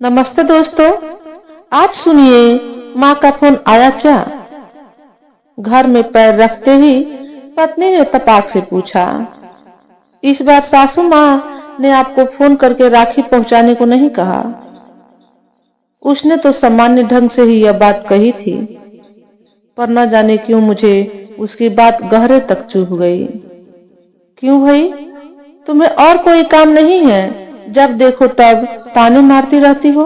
नमस्ते दोस्तों। आज सुनिए माँ का फोन आया क्या। घर में पैर रखते ही पत्नी ने तपाक से पूछा, इस बार सासू माँ ने आपको फोन करके राखी पहुंचाने को नहीं कहा? उसने तो सामान्य ढंग से ही यह बात कही थी, पर न जाने क्यों मुझे उसकी बात गहरे तक चुभ गई। क्यों भाई, तुम्हें और कोई काम नहीं है? जब देखो तब ताने मारती रहती हो,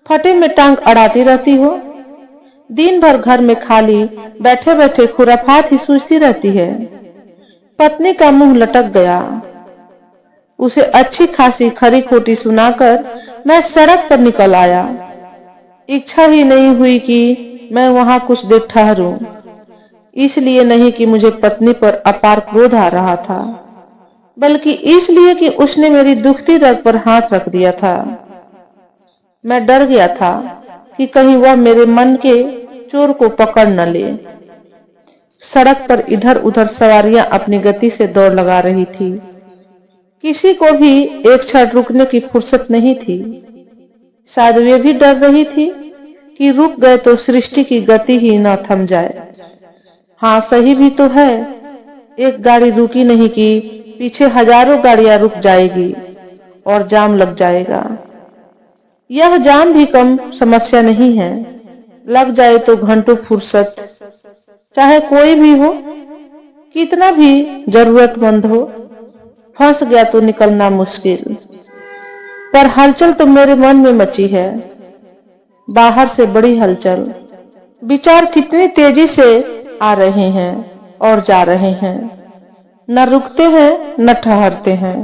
फटे में टांग अड़ाती रहती हो, दिन भर घर में खाली बैठे बैठे खुराफात ही सूझती रहती है। पत्नी का मुंह लटक गया। उसे अच्छी खासी खरी खोटी सुनाकर मैं सड़क पर निकल आया। इच्छा ही नहीं हुई कि मैं वहां कुछ देर ठहरूं। इसलिए नहीं कि मुझे पत्नी पर अपार क्रोध आ रहा था, बल्कि इसलिए कि उसने मेरी दुखती रग पर हाथ रख दिया था। मैं डर गया था कि कहीं वह मेरे मन के चोर को पकड़ न ले। सड़क पर इधर उधर सवारियां अपनी गति से दौड़ लगा रही थी। किसी को भी एक क्षण रुकने की फुर्सत नहीं थी। शायद वे भी डर रही थी कि रुक गए तो सृष्टि की गति ही न थम जाए। हाँ, सही भी तो है। एक गाड़ी रुकी नहीं कि पीछे हजारों गाड़ियां रुक जाएगी और जाम लग जाएगा। यह जाम भी कम समस्या नहीं है। लग जाए तो घंटों फुर्सत, चाहे कोई भी हो, कितना भी जरूरतमंद हो। फंस गया तो निकलना मुश्किल। पर हलचल तो मेरे मन में मची है, बाहर से बड़ी हलचल। विचार कितनी तेजी से आ रहे हैं और जा रहे हैं, न रुकते हैं न ठहरते हैं।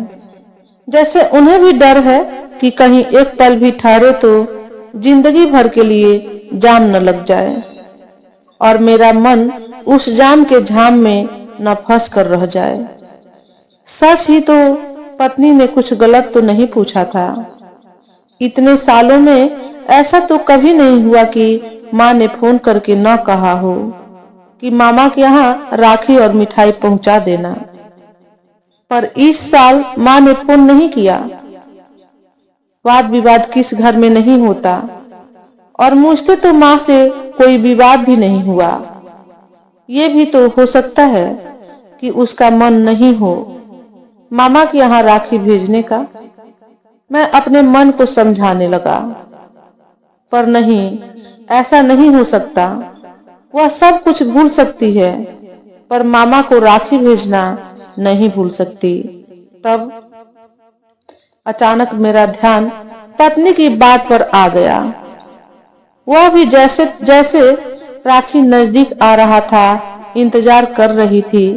जैसे उन्हें भी डर है कि कहीं एक पल भी ठहरे तो जिंदगी भर के लिए जाम न लग जाए और मेरा मन उस जाम के झाम में न फंस कर रह जाए। सच ही तो पत्नी ने कुछ गलत तो नहीं पूछा था। इतने सालों में ऐसा तो कभी नहीं हुआ कि माँ ने फोन करके न कहा हो कि मामा के यहाँ राखी और मिठाई पहुंचा देना। पर इस साल माँ ने फोन नहीं किया। वाद विवाद किस घर में नहीं होता, और मुझसे तो माँ से कोई विवाद भी नहीं हुआ। ये भी तो हो सकता है कि उसका मन नहीं हो मामा के यहाँ राखी भेजने का। मैं अपने मन को समझाने लगा, पर नहीं, ऐसा नहीं हो सकता। वह सब कुछ भूल सकती है, पर मामा को राखी भेजना नहीं भूल सकती। तब अचानक मेरा ध्यान पत्नी की बात पर आ गया। वह भी जैसे जैसे राखी नजदीक आ रहा था, इंतजार कर रही थी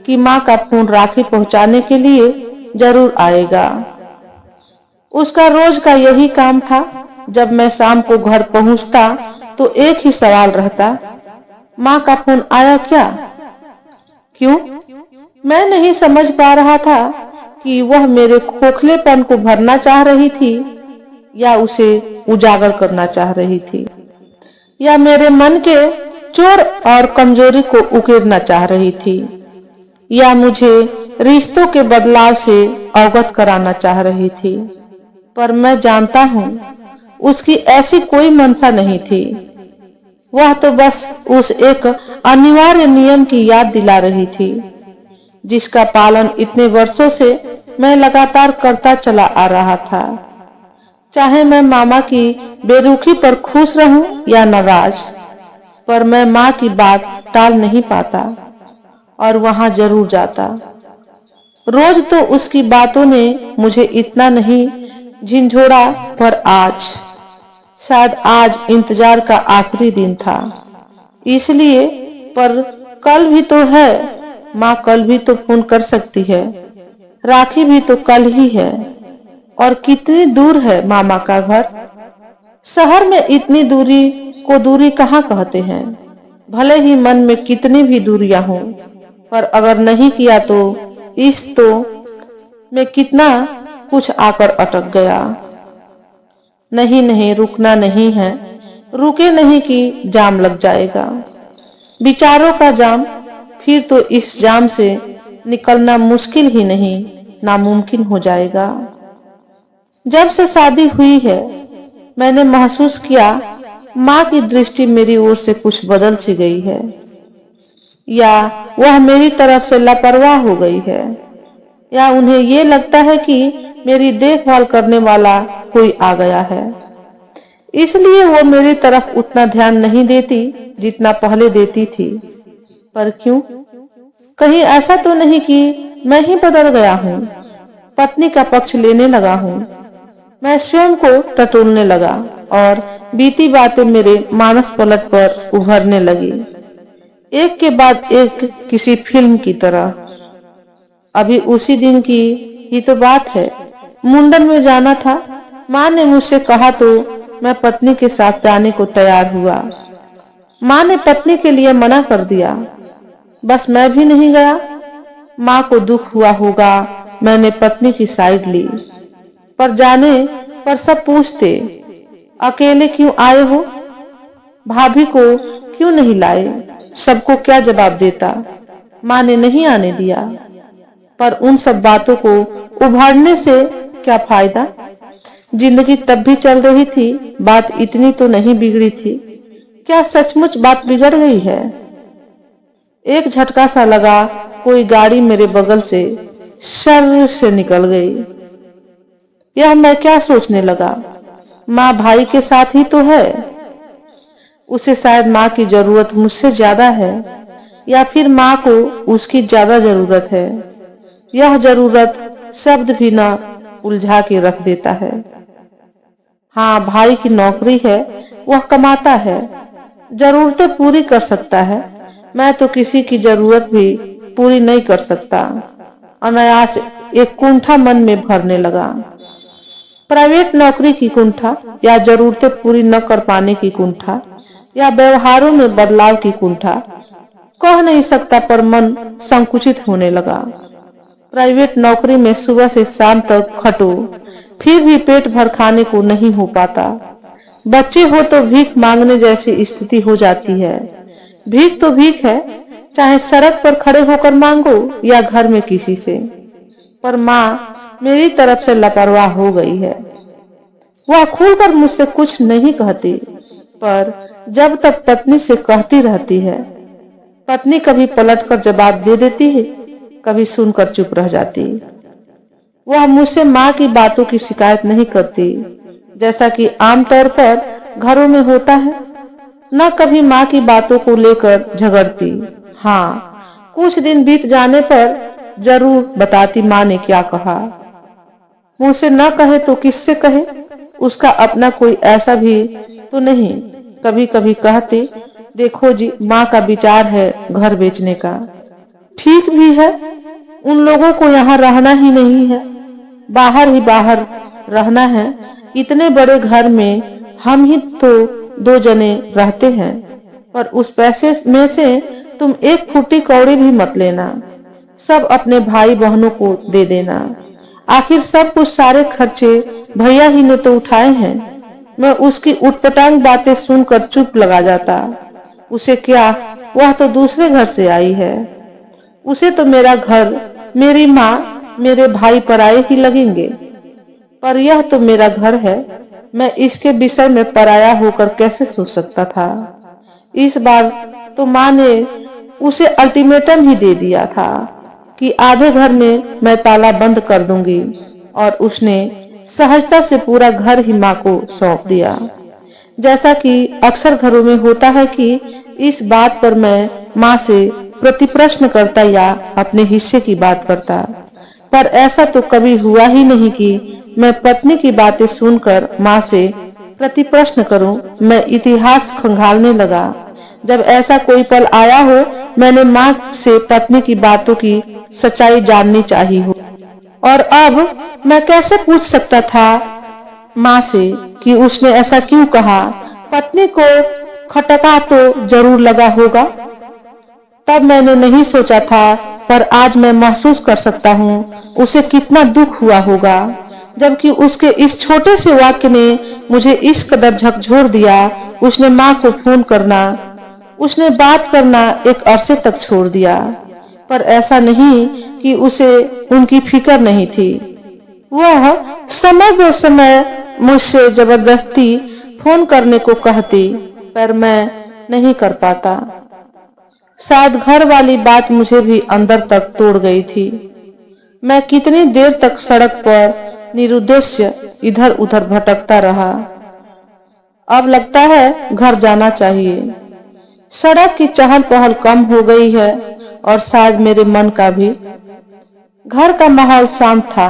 कि माँ का फोन राखी पहुंचाने के लिए जरूर आएगा। उसका रोज का यही काम था। जब मैं शाम को घर पहुंचता तो एक ही सवाल रहता, माँ का फोन आया क्या? क्यों? मैं नहीं समझ पा रहा था कि वह मेरे खोखलेपन को भरना चाह रही थी या उसे उजागर करना चाह रही थी, या मेरे मन के चोर और कमजोरी को उकेरना चाह रही थी, या मुझे रिश्तों के बदलाव से अवगत कराना चाह रही थी। पर मैं जानता हूँ उसकी ऐसी कोई मंशा नहीं थी। वह तो बस उस एक अनिवार्य नियम की याद दिला रही थी, जिसका पालन इतने वर्षों से मैं लगातार करता चला आ रहा था। चाहे मैं मामा की बेरुखी पर खुश रहूं या नाराज, पर मैं माँ की बात टाल नहीं पाता और वहां जरूर जाता। रोज तो उसकी बातों ने मुझे इतना नहीं झिंझोड़ा, पर आज, शायद आज इंतजार का आखिरी दिन था। इसलिए, पर कल भी तो है। माँ कल भी तो फोन कर सकती है। राखी भी तो कल ही है। और कितनी दूर है मामा का घर? शहर में इतनी दूरी को दूरी कहाँ कहते हैं। भले ही मन में कितनी भी दूरियां हों, पर अगर नहीं किया तो इस तो में कितना कुछ आकर अटक गया। नहीं नहीं, रुकना नहीं है। रुके नहीं कि जाम लग जाएगा, विचारों का जाम। फिर तो इस जाम से निकलना मुश्किल ही नहीं, नामुमकिन हो जाएगा। जब से शादी हुई है मैंने महसूस किया माँ की दृष्टि मेरी ओर से कुछ बदल सी गई है, या वह मेरी तरफ से लापरवाह हो गई है, या उन्हें ये लगता है कि मेरी देखभाल करने वाला कोई आ गया है, इसलिए वो मेरी तरफ उतना ध्यान नहीं देती जितना पहले देती थी। पर क्यों? कहीं ऐसा तो नहीं कि मैं ही बदल गया हूँ, पत्नी का पक्ष लेने लगा हूँ। मैं स्वयं को टटोलने लगा और बीती बातें मेरे मानस पलट पर उभरने लगी, एक के बाद एक, किसी फिल्म की तरह। अभी उसी दिन की ही तो बात है, मुंडन में जाना था। माँ ने मुझसे कहा तो मैं पत्नी के साथ जाने को तैयार हुआ। माँ ने पत्नी के लिए मना कर दिया, बस मैं भी नहीं गया। माँ को दुख हुआ होगा, मैंने पत्नी की साइड ली। पर जाने पर सब पूछते, अकेले क्यों आए हो, भाभी को क्यों नहीं लाए? सबको क्या जवाब देता? माँ ने नहीं आने दिया। पर उन सब बातों को उभारने से क्या फायदा? जिंदगी तब भी चल रही थी, बात इतनी तो नहीं बिगड़ी थी। क्या सचमुच बात बिगड़ गई है? एक झटका सा लगा, कोई गाड़ी मेरे बगल से शर से निकल गई। यह मैं क्या सोचने लगा, माँ भाई के साथ ही तो है, उसे शायद माँ की जरूरत मुझसे ज्यादा है, या फिर माँ को उसकी ज्यादा जरूरत है। यह जरूरत शब्द भी ना उलझा के रख देता है। हाँ, भाई की नौकरी है, वह कमाता है, जरूरतें पूरी कर सकता है। मैं तो किसी की जरूरत भी पूरी नहीं कर सकता। अनायास एक कुंठा मन में भरने लगा। प्राइवेट नौकरी की कुंठा, या जरूरतें पूरी न कर पाने की कुंठा, या व्यवहारों में बदलाव की कुंठा, कह नहीं सकता, पर मन संकुचित होने लगा। प्राइवेट नौकरी में सुबह से शाम तक खटो, फिर भी पेट भर खाने को नहीं हो पाता। बच्चे हो तो भीख मांगने जैसी स्थिति हो जाती है। भीख तो भीख है, चाहे सड़क पर खड़े होकर मांगो या घर में किसी से। पर माँ मेरी तरफ से लापरवाह हो गई है। वह खुलकर मुझसे कुछ नहीं कहती, पर जब तक पत्नी से कहती रहती है। पत्नी कभी पलटकर जवाब दे देती है, कभी सुनकर चुप रह जाती। वह मुझसे माँ की बातों की शिकायत नहीं करती, जैसा कि आमतौर पर घरों में होता है। न कभी माँ की बातों को लेकर झगड़ती। हाँ, कुछ दिन बीत जाने पर जरूर बताती माँ ने क्या कहा। मुझसे न कहे तो किससे कहे, उसका अपना कोई ऐसा भी तो नहीं। कभी कभी कहते, देखो जी, माँ का विचार है घर बेचने का। ठीक भी है, उन लोगों को यहाँ रहना ही नहीं है, बाहर ही बाहर रहना है। इतने बड़े घर में हम ही तो 2 जने रहते हैं। पर उस पैसे में से तुम एक फूटी कौड़ी भी मत लेना, सब अपने भाई बहनों को दे देना। आखिर सब कुछ, सारे खर्चे भैया ही ने तो उठाए हैं। मैं उसकी उटपटांग बातें सुनकर चुप लगा जाता। उसे क्या, वह तो दूसरे घर से आई है। उसे तो मेरा घर, मेरी माँ, मेरे भाई पराये ही लगेंगे। पर यह तो मेरा घर है, मैं इसके विषय में पराया होकर कैसे सोच सकता था। इस बार तो माँ ने उसे अल्टीमेटम ही दे दिया था कि आधे घर में मैं ताला बंद कर दूंगी, और उसने सहजता से पूरा घर ही माँ को सौंप दिया। जैसा कि अक्सर घरों में होता है कि इस बात पर मैं माँ से प्रतिप्रश्न करता या अपने हिस्से की बात करता। पर ऐसा तो कभी हुआ ही नहीं कि मैं पत्नी की बातें सुनकर माँ से प्रतिप्रश्न करूं। मैं इतिहास खंगालने लगा। जब ऐसा कोई पल आया हो, मैंने माँ से पत्नी की बातों की सच्चाई जाननी चाहिए हो। और अब मैं कैसे पूछ सकता था माँ से कि उसने ऐसा क्यों कहा। पत्नी को खटका तो जरूर लगा होगा, तब मैंने नहीं सोचा था, पर आज मैं महसूस कर सकता हूँ उसे कितना दुख हुआ होगा, जबकि उसके इस छोटे से वाक्य ने मुझे इस कदर झकझोर दिया। उसने माँ को फोन करना, उसने बात करना एक अरसे तक छोड़ दिया। पर ऐसा नहीं कि उसे उनकी फिक्र नहीं थी। वह समय ब समय मुझसे जबरदस्ती फोन करने को कहती, पर मैं नहीं कर पाता। शायद घर वाली बात मुझे भी अंदर तक तोड़ गई थी। मैं कितनी देर तक सड़क पर निरुद्देश्य इधर उधर भटकता रहा। अब लगता है घर जाना चाहिए। सड़क की चहल पहल कम हो गई है और शायद मेरे मन का भी। घर का माहौल शांत था।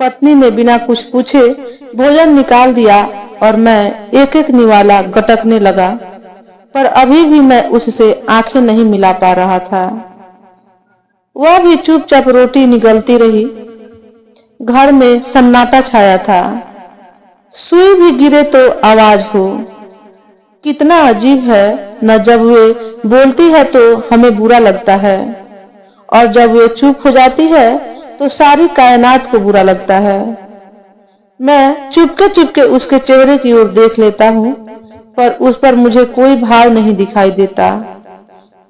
पत्नी ने बिना कुछ पूछे भोजन निकाल दिया और मैं एक एक निवाला गटकने लगा, पर अभी भी मैं उससे आंखें नहीं मिला पा रहा था। वह भी चुपचाप रोटी निगलती रही। घर में सन्नाटा छाया था। सुई भी गिरे तो आवाज हो। कितना अजीब है न, जब वे बोलती है तो हमें बुरा लगता है और जब वे चुप हो जाती है तो सारी कायनात को बुरा लगता है। मैं चुपके चुपके उसके चेहरे की ओर देख लेता हूँ, पर उस पर मुझे कोई भाव नहीं दिखाई देता।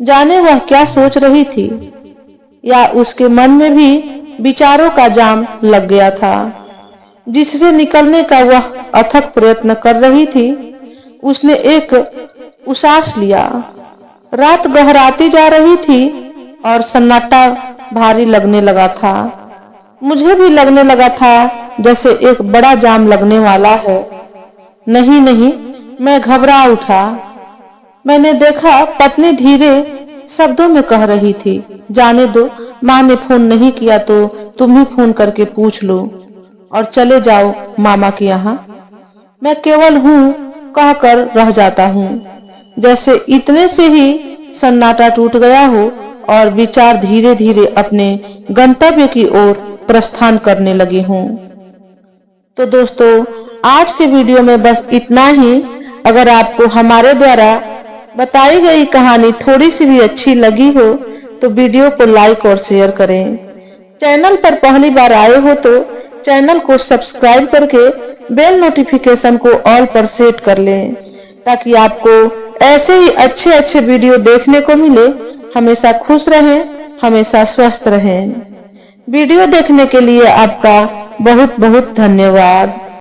जाने वह क्या सोच रही थी, या उसके मन में भी विचारों का जाम लग गया था जिससे निकलने का वह अथक प्रयत्न कर रही थी। उसने एक उसास लिया। रात गहराती जा रही थी और सन्नाटा भारी लगने लगा था। मुझे भी लगने लगा था जैसे एक बड़ा जाम लगने वाला है। नहीं नहीं, मैं घबरा उठा। मैंने देखा पत्नी धीरे शब्दों में कह रही थी, जाने दो, माँ ने फोन नहीं किया तो तुम ही फोन करके पूछ लो और चले जाओ मामा के यहाँ। मैं केवल हूँ कहकर रह जाता हूँ, जैसे इतने से ही सन्नाटा टूट गया हो और विचार धीरे धीरे अपने गंतव्य की ओर प्रस्थान करने लगे हों। तो दोस्तों, आज के वीडियो में बस इतना ही। अगर आपको हमारे द्वारा बताई गई कहानी थोड़ी सी भी अच्छी लगी हो तो वीडियो को लाइक और शेयर करें। चैनल पर पहली बार आए हो तो चैनल को सब्सक्राइब करके बेल नोटिफिकेशन को ऑल पर सेट कर लें, ताकि आपको ऐसे ही अच्छे अच्छे वीडियो देखने को मिले। हमेशा खुश रहें, हमेशा स्वस्थ रहें। वीडियो देखने के लिए आपका बहुत बहुत धन्यवाद।